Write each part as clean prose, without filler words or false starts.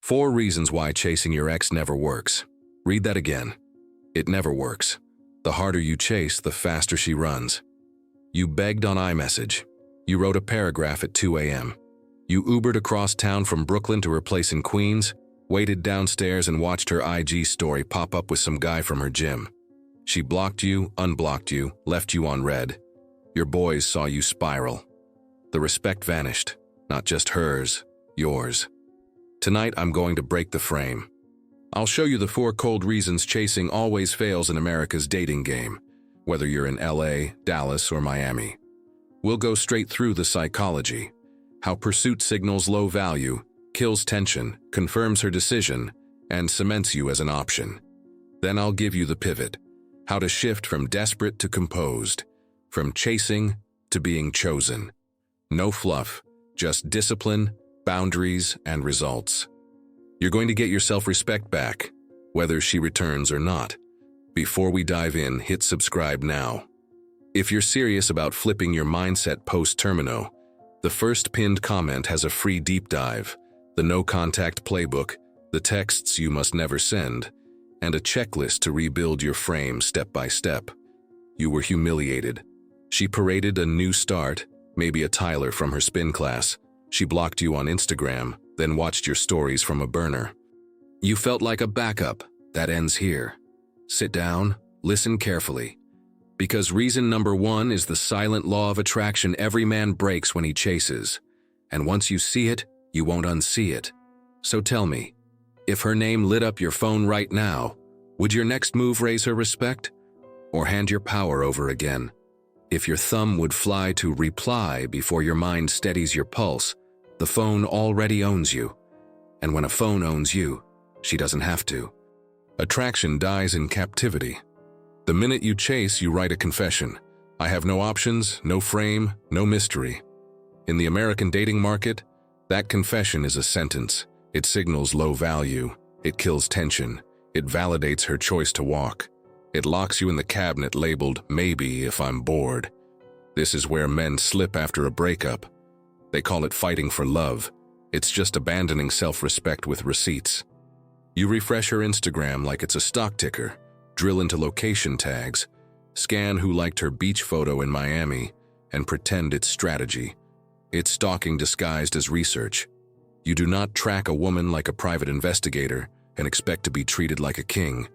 4 reasons why chasing your ex never works. Read that again. It never works. The harder you chase, the faster she runs. You begged on iMessage. You wrote a paragraph at 2 a.m. You Ubered across town from Brooklyn to her place in Queens, waited downstairs and watched her IG story pop up with some guy from her gym. She blocked you, unblocked you, left you on red. Your boys saw you spiral. The respect vanished. Not just hers, yours. Tonight I'm going to break the frame. I'll show you the 4 cold reasons chasing always fails in America's dating game, whether you're in LA, Dallas, or Miami. We'll go straight through the psychology, how pursuit signals low value, kills tension, confirms her decision, and cements you as an option. Then I'll give you the pivot, how to shift from desperate to composed, from chasing to being chosen. No fluff, just discipline, boundaries, and results. You're going to get your self-respect back, whether she returns or not. Before we dive in, hit subscribe now. If you're serious about flipping your mindset post-termino, the first pinned comment has a free deep dive, the no-contact playbook, the texts you must never send, and a checklist to rebuild your frame step by step. You were humiliated. She paraded a new start, maybe a Tyler from her spin class. She blocked you on Instagram, then watched your stories from a burner. You felt like a backup. That ends here. Sit down, listen carefully. Because reason number 1 is the silent law of attraction every man breaks when he chases. And once you see it, you won't unsee it. So tell me, if her name lit up your phone right now, would your next move raise her respect? Or hand your power over again? If your thumb would fly to reply before your mind steadies your pulse, the phone already owns you. And when a phone owns you, she doesn't have to. Attraction dies in captivity. The minute you chase, you write a confession. I have no options, no frame, no mystery. In the American dating market, that confession is a sentence. It signals low value. It kills tension. It validates her choice to walk. It locks you in the cabinet labeled, maybe if I'm bored. This is where men slip after a breakup. They call it fighting for love. It's just abandoning self-respect with receipts. You refresh her Instagram like it's a stock ticker, drill into location tags, scan who liked her beach photo in Miami, and pretend it's strategy. It's stalking disguised as research. You do not track a woman like a private investigator and expect to be treated like a king.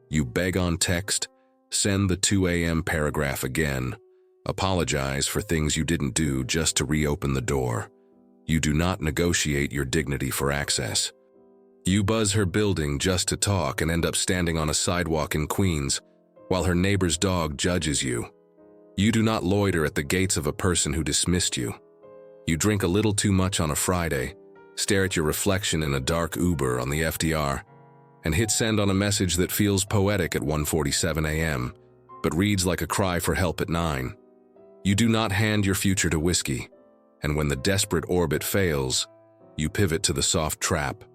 You beg on text, send the 2 a.m. paragraph again, apologize for things you didn't do just to reopen the door. You do not negotiate your dignity for access. You buzz her building just to talk and end up standing on a sidewalk in Queens while her neighbor's dog judges you. You do not loiter at the gates of a person who dismissed you. You drink a little too much on a Friday, stare at your reflection in a dark Uber on the FDR, and hit send on a message that feels poetic at 1:47 a.m., but reads like a cry for help at 9. You do not hand your future to whiskey, and when the desperate orbit fails, you pivot to the soft trap.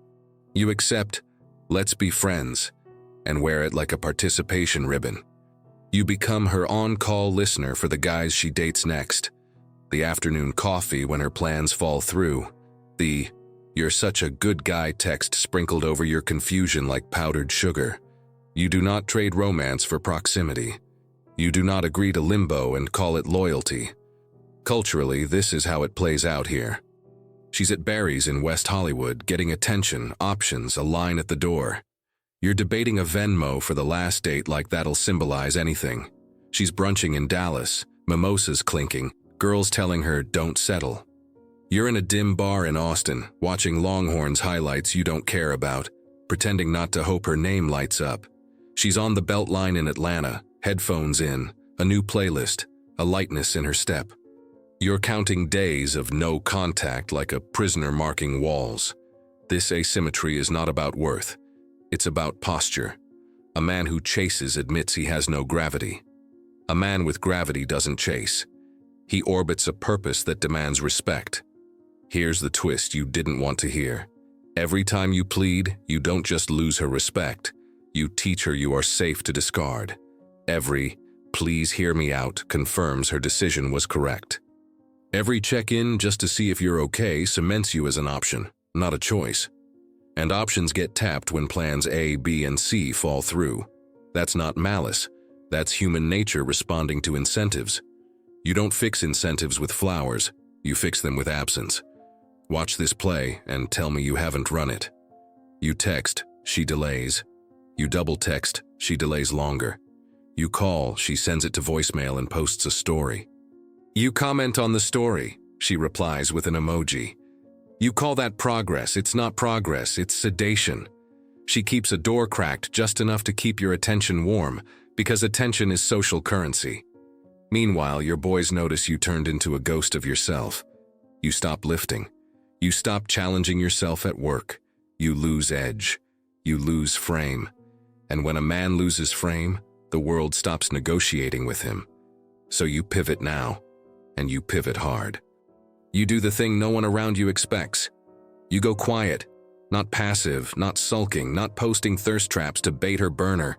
You accept, let's be friends, and wear it like a participation ribbon. You become her on-call listener for the guys she dates next, the afternoon coffee when her plans fall through, the "you're such a good guy" text sprinkled over your confusion like powdered sugar. You do not trade romance for proximity. You do not agree to limbo and call it loyalty. Culturally, this is how it plays out here. She's at Barry's in West Hollywood, getting attention, options, a line at the door. You're debating a Venmo for the last date like that'll symbolize anything. She's brunching in Dallas, mimosas clinking, girls telling her, don't settle. You're in a dim bar in Austin, watching Longhorns highlights you don't care about, pretending not to hope her name lights up. She's on the Beltline in Atlanta, headphones in, a new playlist, a lightness in her step. You're counting days of no contact like a prisoner marking walls. This asymmetry is not about worth. It's about posture. A man who chases admits he has no gravity. A man with gravity doesn't chase. He orbits a purpose that demands respect. Here's the twist you didn't want to hear. Every time you plead, you don't just lose her respect. You teach her you are safe to discard. Every "please hear me out" confirms her decision was correct. Every check-in just to see if you're okay cements you as an option, not a choice. And options get tapped when plans A, B, and C fall through. That's not malice. That's human nature responding to incentives. You don't fix incentives with flowers. You fix them with absence. Watch this play and tell me you haven't run it. You text, she delays. You double text, she delays longer. You call, she sends it to voicemail and posts a story. You comment on the story, she replies with an emoji. You call that progress. It's not progress, it's sedation. She keeps a door cracked just enough to keep your attention warm, because attention is social currency. Meanwhile, your boys notice you turned into a ghost of yourself. You stop lifting. You stop challenging yourself at work. You lose edge. You lose frame. And when a man loses frame, the world stops negotiating with him. So you pivot now, and you pivot hard. You do the thing no one around you expects. You go quiet, not passive, not sulking, not posting thirst traps to bait or burn her.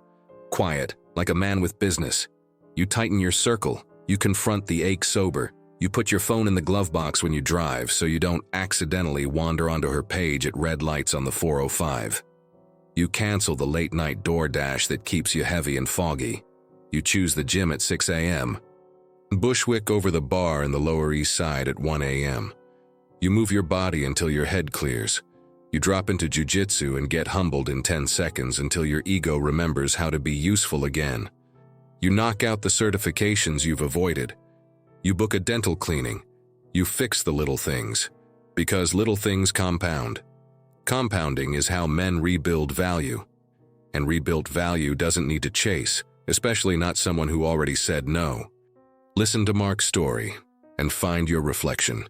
Quiet, like a man with business. You tighten your circle. You confront the ache sober. You put your phone in the glove box when you drive so you don't accidentally wander onto her page at red lights on the 405. You cancel the late-night DoorDash that keeps you heavy and foggy. You choose the gym at 6 a.m. Bushwick over the bar in the Lower East Side at 1 a.m. You move your body until your head clears. You drop into jiu-jitsu and get humbled in 10 seconds until your ego remembers how to be useful again. You knock out the certifications you've avoided. You book a dental cleaning. You fix the little things, because little things compound. Compounding is how men rebuild value. And rebuilt value doesn't need to chase, especially not someone who already said no. Listen to Mark's story and find your reflection.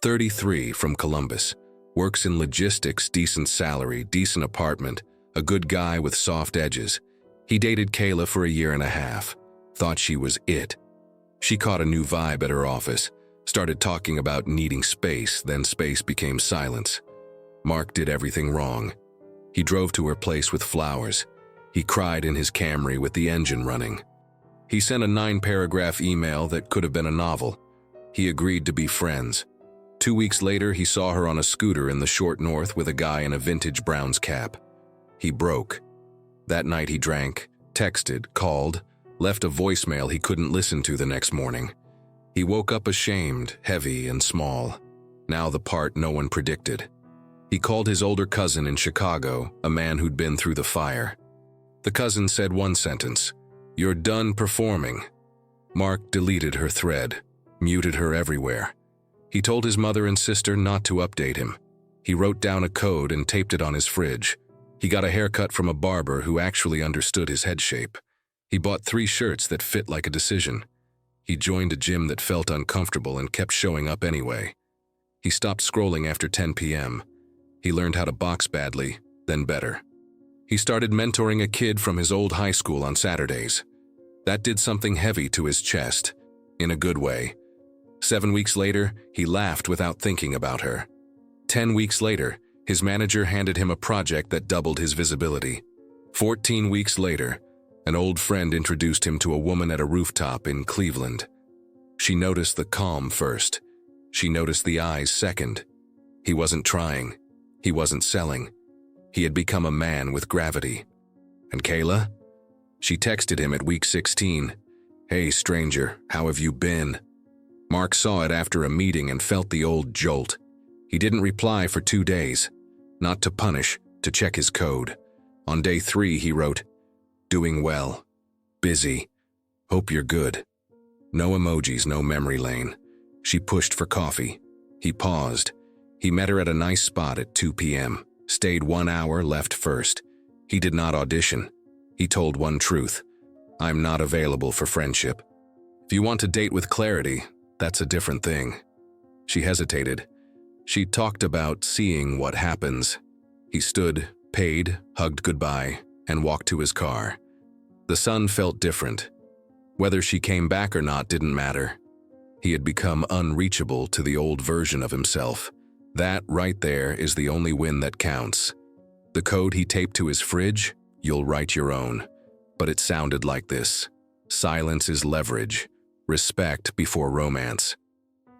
33 from Columbus, works in logistics, decent salary, decent apartment, a good guy with soft edges. He dated Kayla for a year and a half, thought she was it. She caught a new vibe at her office, started talking about needing space, then space became silence. Mark did everything wrong. He drove to her place with flowers. He cried in his Camry with the engine running. He sent a 9-paragraph email that could have been a novel. He agreed to be friends. 2 weeks later, he saw her on a scooter in the short north with a guy in a vintage Browns cap. He broke. That night he drank, texted, called, left a voicemail he couldn't listen to the next morning. He woke up ashamed, heavy, and small. Now the part no one predicted. He called his older cousin in Chicago, a man who'd been through the fire. The cousin said one sentence, "You're done performing." Mark deleted her thread, muted her everywhere. He told his mother and sister not to update him. He wrote down a code and taped it on his fridge. He got a haircut from a barber who actually understood his head shape. He bought 3 shirts that fit like a decision. He joined a gym that felt uncomfortable and kept showing up anyway. He stopped scrolling after 10 p.m. He learned how to box badly, then better. He started mentoring a kid from his old high school on Saturdays. That did something heavy to his chest, in a good way. 7 weeks later, he laughed without thinking about her. 10 weeks later, his manager handed him a project that doubled his visibility. 14 weeks later, an old friend introduced him to a woman at a rooftop in Cleveland. She noticed the calm first. She noticed the eyes second. He wasn't trying. He wasn't selling. He had become a man with gravity. And Kayla? She texted him at week 16. "Hey, stranger, how have you been?" Mark saw it after a meeting and felt the old jolt. He didn't reply for 2 days. Not to punish, to check his code. On day 3, he wrote, "Doing well. Busy. Hope you're good." No emojis, no memory lane. She pushed for coffee. He paused. He met her at a nice spot at 2 p.m., stayed 1 hour, left first. He did not audition. He told one truth. "I'm not available for friendship. If you want to date with clarity, that's a different thing." She hesitated. She talked about seeing what happens. He stood, paid, hugged goodbye, and walked to his car. The sun felt different. Whether she came back or not didn't matter. He had become unreachable to the old version of himself. That right there is the only win that counts. The code he taped to his fridge, you'll write your own. But it sounded like this. Silence is leverage. Respect before romance.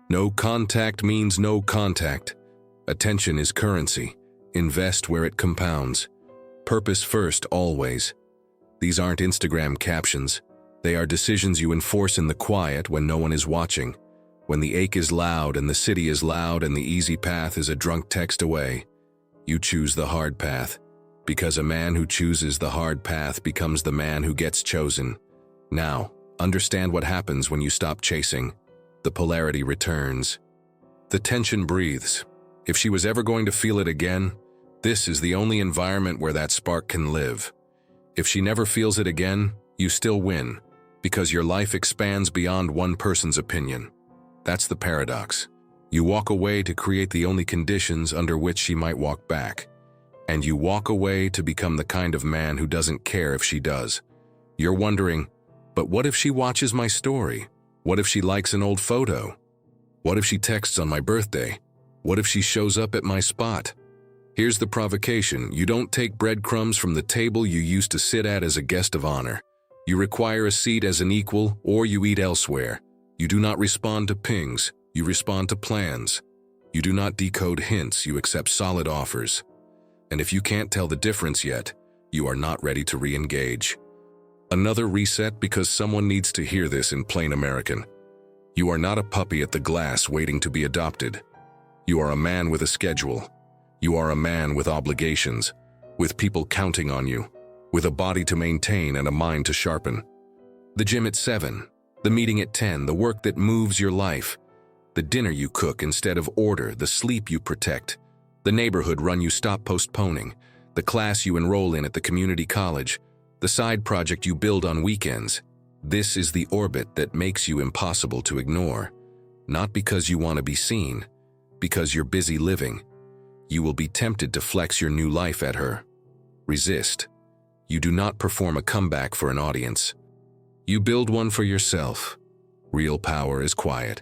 No contact means no contact. Attention is currency. invest where it compounds. Purpose first, always. These aren't Instagram captions. They are decisions you enforce in the quiet when no one is watching. When the ache is loud and the city is loud and the easy path is a drunk text away, you choose the hard path. Because a man who chooses the hard path becomes the man who gets chosen. Now, understand what happens when you stop chasing. The polarity returns. The tension breathes. If she was ever going to feel it again, this is the only environment where that spark can live. If she never feels it again, you still win, because your life expands beyond one person's opinion. That's the paradox. You walk away to create the only conditions under which she might walk back. And you walk away to become the kind of man who doesn't care if she does. You're wondering, but what if she watches my story? What if she likes an old photo? What if she texts on my birthday? What if she shows up at my spot? Here's the provocation. You don't take breadcrumbs from the table you used to sit at as a guest of honor. You require a seat as an equal, or you eat elsewhere. You do not respond to pings, you respond to plans. You do not decode hints, you accept solid offers. And if you can't tell the difference yet, you are not ready to re-engage. Another reset because someone needs to hear this in plain American. You are not a puppy at the glass waiting to be adopted. You are a man with a schedule. You are a man with obligations, with people counting on you, with a body to maintain and a mind to sharpen. The gym at 7. The meeting at 10, the work that moves your life, the dinner you cook instead of order, the sleep you protect, the neighborhood run you stop postponing, the class you enroll in at the community college, the side project you build on weekends. This is the orbit that makes you impossible to ignore. Not because you want to be seen, because you're busy living. You will be tempted to flex your new life at her. Resist. You do not perform a comeback for an audience. You build one for yourself. Real power is quiet.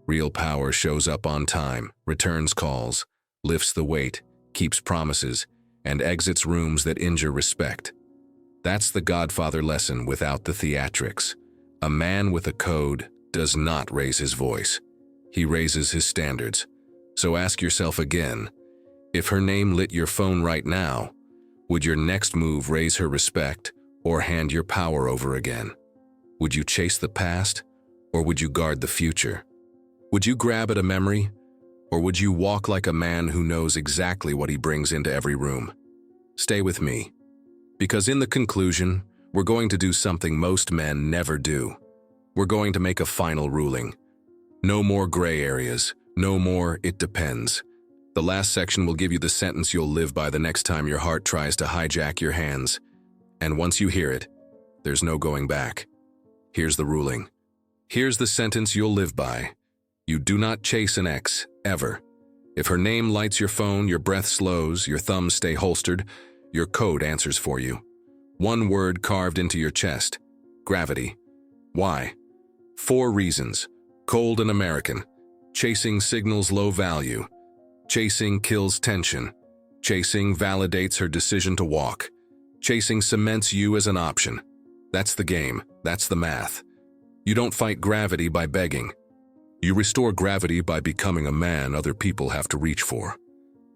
Real power shows up on time, returns calls, lifts the weight, keeps promises, and exits rooms that injure respect. That's the Godfather lesson without the theatrics. A man with a code does not raise his voice. He raises his standards. So ask yourself again, if her name lit your phone right now, would your next move raise her respect or hand your power over again? Would you chase the past, or would you guard the future? Would you grab at a memory, or would you walk like a man who knows exactly what he brings into every room? Stay with me, because in the conclusion, we're going to do something most men never do. We're going to make a final ruling. No more gray areas, no more "it depends." The last section will give you the sentence you'll live by the next time your heart tries to hijack your hands. And once you hear it, there's no going back. Here's the ruling. Here's the sentence you'll live by. You do not chase an ex, ever. If her name lights your phone, your breath slows, your thumbs stay holstered, your code answers for you. One word carved into your chest: gravity. Why? 4 reasons. Cold and American. Chasing signals low value. Chasing kills tension. Chasing validates her decision to walk. Chasing cements you as an option. That's the game. That's the math. You don't fight gravity by begging. You restore gravity by becoming a man other people have to reach for.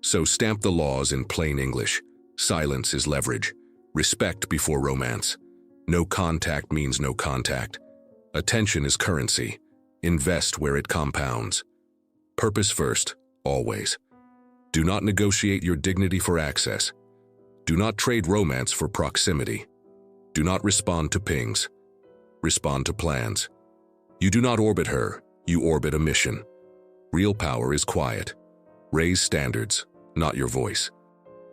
So stamp the laws in plain English. Silence is leverage. Respect before romance. No contact means no contact. Attention is currency. Invest where it compounds. Purpose first, always. Do not negotiate your dignity for access. Do not trade romance for proximity. Do not respond to pings. Respond to plans. You do not orbit her, you orbit a mission. Real power is quiet. Raise standards, not your voice.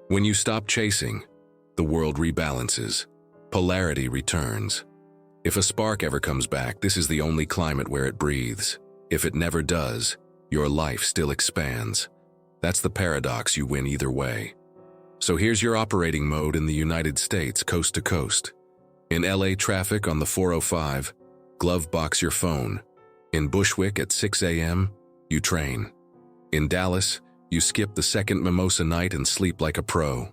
When you stop chasing, the world rebalances. Polarity returns. If a spark ever comes back, this is the only climate where it breathes. If it never does, your life still expands. That's the paradox. You win either way. So here's your operating mode in the United States, coast to coast. In LA traffic on the 405, glove box your phone. In Bushwick at 6 a.m., you train. In Dallas, you skip the second mimosa night and sleep like a pro.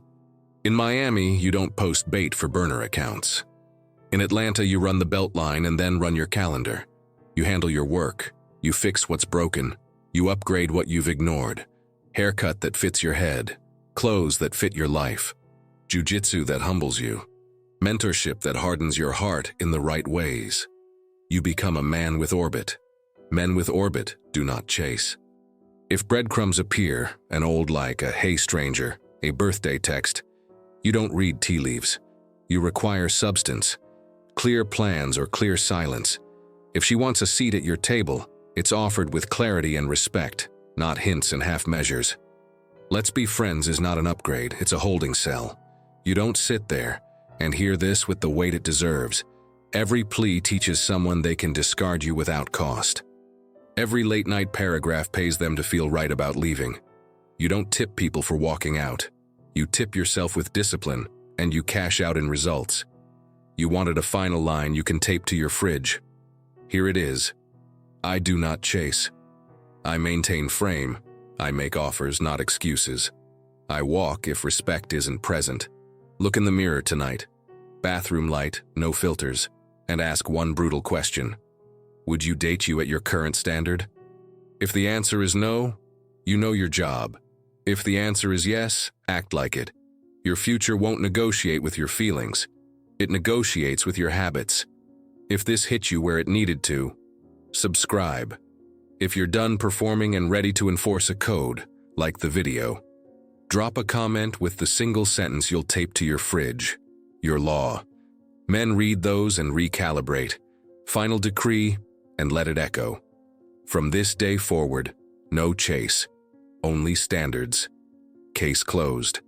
In Miami, you don't post bait for burner accounts. In Atlanta, you run the Beltline and then run your calendar. You handle your work. You fix what's broken. You upgrade what you've ignored. Haircut that fits your head. clothes that fit your life, jujitsu that humbles you, mentorship that hardens your heart in the right ways. You become a man with orbit. Men with orbit do not chase. If breadcrumbs appear, an old like a "Hey stranger," a birthday text, you don't read tea leaves. You require substance, clear plans or clear silence. If she wants a seat at your table, it's offered with clarity and respect, not hints and half measures. Let's be friends is not an upgrade, it's a holding cell. You don't sit there and hear this with the weight it deserves. Every plea teaches someone they can discard you without cost. Every late-night paragraph pays them to feel right about leaving. You don't tip people for walking out. You tip yourself with discipline, and you cash out in results. You wanted a final line you can tape to your fridge. Here it is. I do not chase. I maintain frame. I make offers, not excuses. I walk if respect isn't present. Look in the mirror tonight. Bathroom light, no filters, and ask one brutal question. Would you date you at your current standard? If the answer is no, you know your job. If the answer is yes, act like it. Your future won't negotiate with your feelings. It negotiates with your habits. If this hit you where it needed to, subscribe. If you're done performing and ready to enforce a code, like the video, drop a comment with the single sentence you'll tape to your fridge. Your law. Men read those and recalibrate. Final decree, and let it echo. From this day forward, no chase, only standards. Case closed.